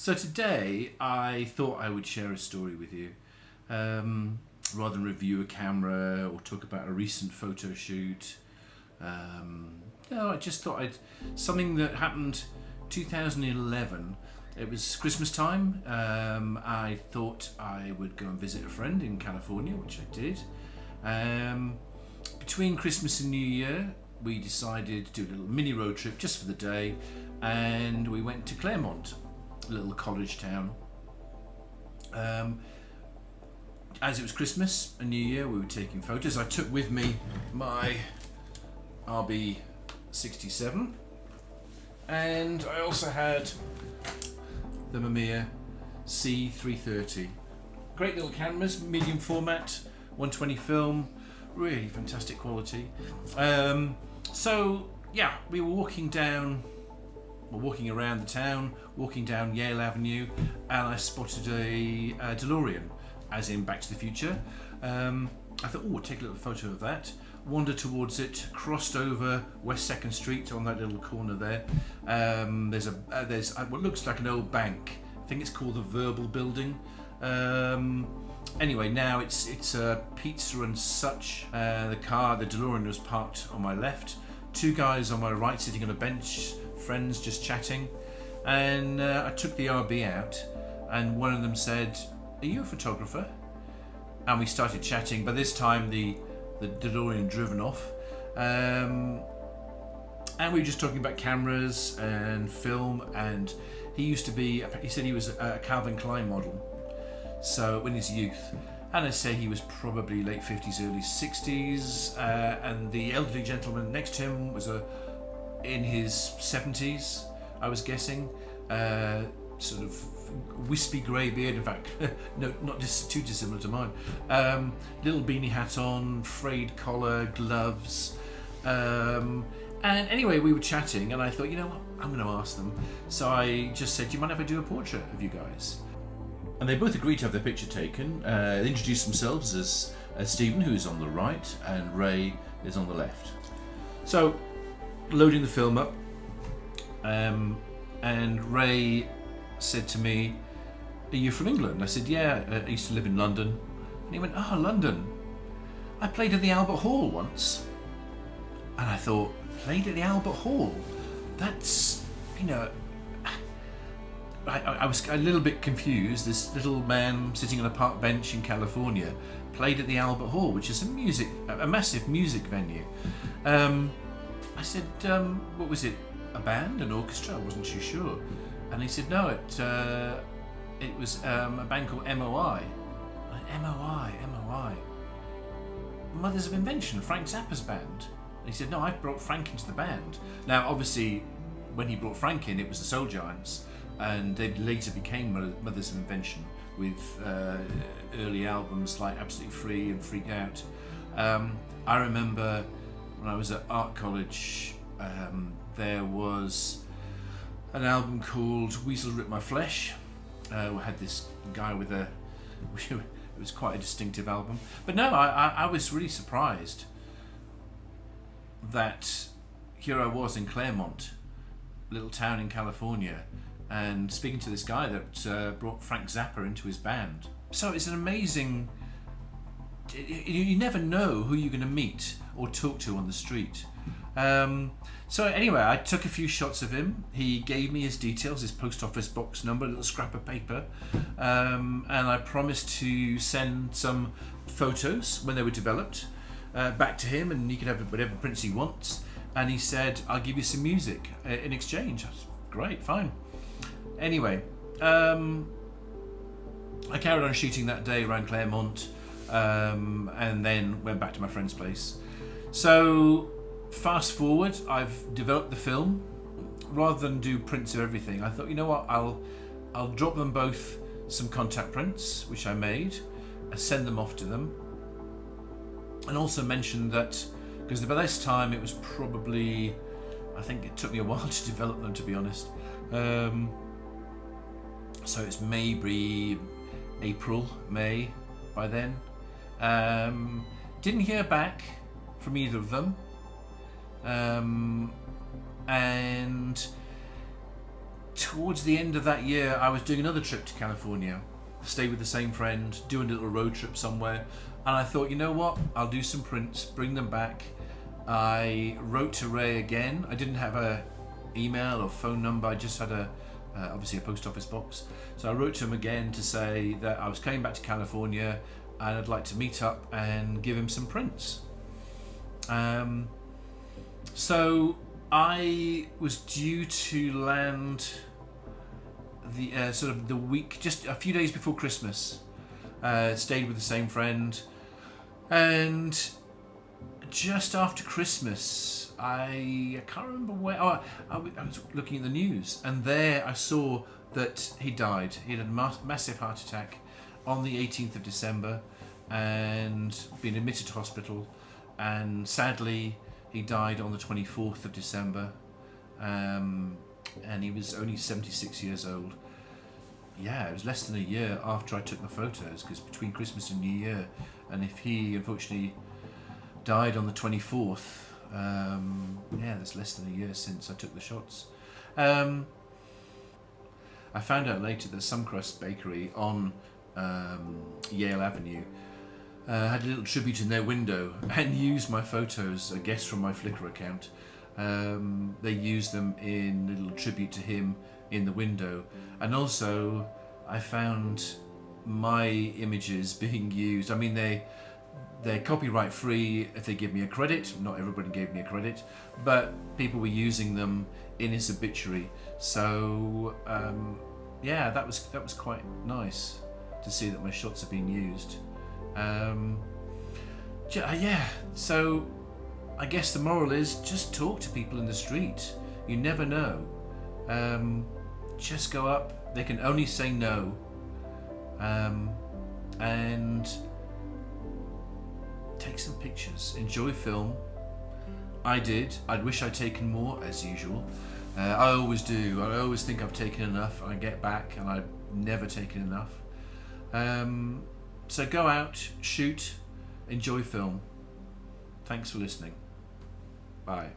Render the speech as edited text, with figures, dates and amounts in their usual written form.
So today I thought I would share a story with you. Rather than review a camera or talk about a recent photo shoot. I just thought something that happened 2011. It was Christmas time. I thought I would go and visit a friend in California, which I did. Between Christmas and New Year, we decided to do a little mini road trip just for the day, and we went to Claremont, a little college town. As it was Christmas and New Year, we were taking photos. I took with me my RB67, and I also had the Mamiya C330. Great little cameras, medium format, 120 film, really fantastic quality. So yeah, we were walking around the town, walking down Yale Avenue, and I spotted a DeLorean, as in Back to the Future. I thought, oh, take a little photo of that. Wandered towards it, crossed over West 2nd Street on that little corner there. There's what looks like an old bank. I think it's called the Verbal Building. Anyway, now it's a pizza and such. The DeLorean was parked on my left. Two guys on my right sitting on a bench, friends just chatting. And I took the RB out, and one of them said, "Are you a photographer?" And we started chatting. By this time, the DeLorean driven off, and we were just talking about cameras and film. And he said he was a Calvin Klein model, so in his youth. And I say he was probably late 50s, early 60s, and the elderly gentleman next to him was in his 70s, I was guessing, sort of wispy grey beard, in fact, no, not just too dissimilar to mine. Little beanie hat on, frayed collar, gloves. And anyway, we were chatting, and I thought, you know what, I'm going to ask them. So I just said, do you mind if I do a portrait of you guys? And they both agreed to have their picture taken. They introduced themselves as Stephen, who is on the right, and Ray is on the left. So, loading the film up, and Ray said to me, "Are you from England?" I said, "Yeah, I used to live in London." And he went, "Oh, London. I played at the Albert Hall once." And I thought, played at the Albert Hall? That's, I was a little bit confused. This little man sitting on a park bench in California played at the Albert Hall, which is a massive music venue. I said, what was it? A band, an orchestra? I wasn't too sure. And he said, no, it was a band called MOI. MOI. Mothers of Invention, Frank Zappa's band. And he said, no, I brought Frank into the band. Now, obviously, when he brought Frank in, it was the Soul Giants, and they later became Mothers of Invention with early albums like Absolutely Free and Freak Out. I remember when I was at art college, there was an album called Weasel Ripped My Flesh. We had this guy with it was quite a distinctive album. But no, I was really surprised that here I was in Claremont, little town in California, and speaking to this guy that brought Frank Zappa into his band. So it's an amazing... You never know who you're going to meet or talk to on the street. So anyway, I took a few shots of him. He gave me his details, his post office box number, a little scrap of paper, and I promised to send some photos when they were developed back to him, and he could have whatever prints he wants. And he said, I'll give you some music in exchange. I was, great, fine. Anyway, I carried on shooting that day around Claremont, and then went back to my friend's place. So fast forward, I've developed the film. Rather than do prints of everything, I thought, you know what, I'll drop them both some contact prints, which I made, send them off to them, and also mention that, because by this time it was probably, I think it took me a while to develop them, to be honest. So it's maybe April, May by then. Didn't hear back from either of them. And towards the end of that year, I was doing another trip to California, stay with the same friend, do a little road trip somewhere, and I thought, you know what, I'll do some prints, bring them back. I wrote to Ray again. I didn't have a email or phone number, I just had obviously a post office box. So I wrote to him again to say that I was coming back to California and I'd like to meet up and give him some prints. So I was due to land the sort of the week, just a few days before Christmas. Stayed with the same friend, and just after Christmas, I can't remember where. I was looking at the news, and there I saw that he died. He had a massive heart attack on the 18th of December, and been admitted to hospital. And sadly, he died on the 24th of December, and he was only 76 years old. Yeah, it was less than a year after I took the photos, because between Christmas and New Year, and if he unfortunately died on the 24th, yeah, there's less than a year since I took the shots. I found out later that Suncrust Bakery on Yale Avenue had a little tribute in their window and used my photos, I guess from my Flickr account. They used them in a little tribute to him in the window, and also I found my images being used. I mean, they're copyright free if they give me a credit. Not everybody gave me a credit, but people were using them in his obituary. So yeah, that was quite nice to see that my shots have been used. Yeah, so I guess the moral is just talk to people in the street. You never know. Just go up. They can only say no. And take some pictures. Enjoy film. I did. I'd wish I'd taken more, as usual. I always do. I always think I've taken enough. I get back and I've never taken enough. So go out, shoot, enjoy film. Thanks for listening. Bye.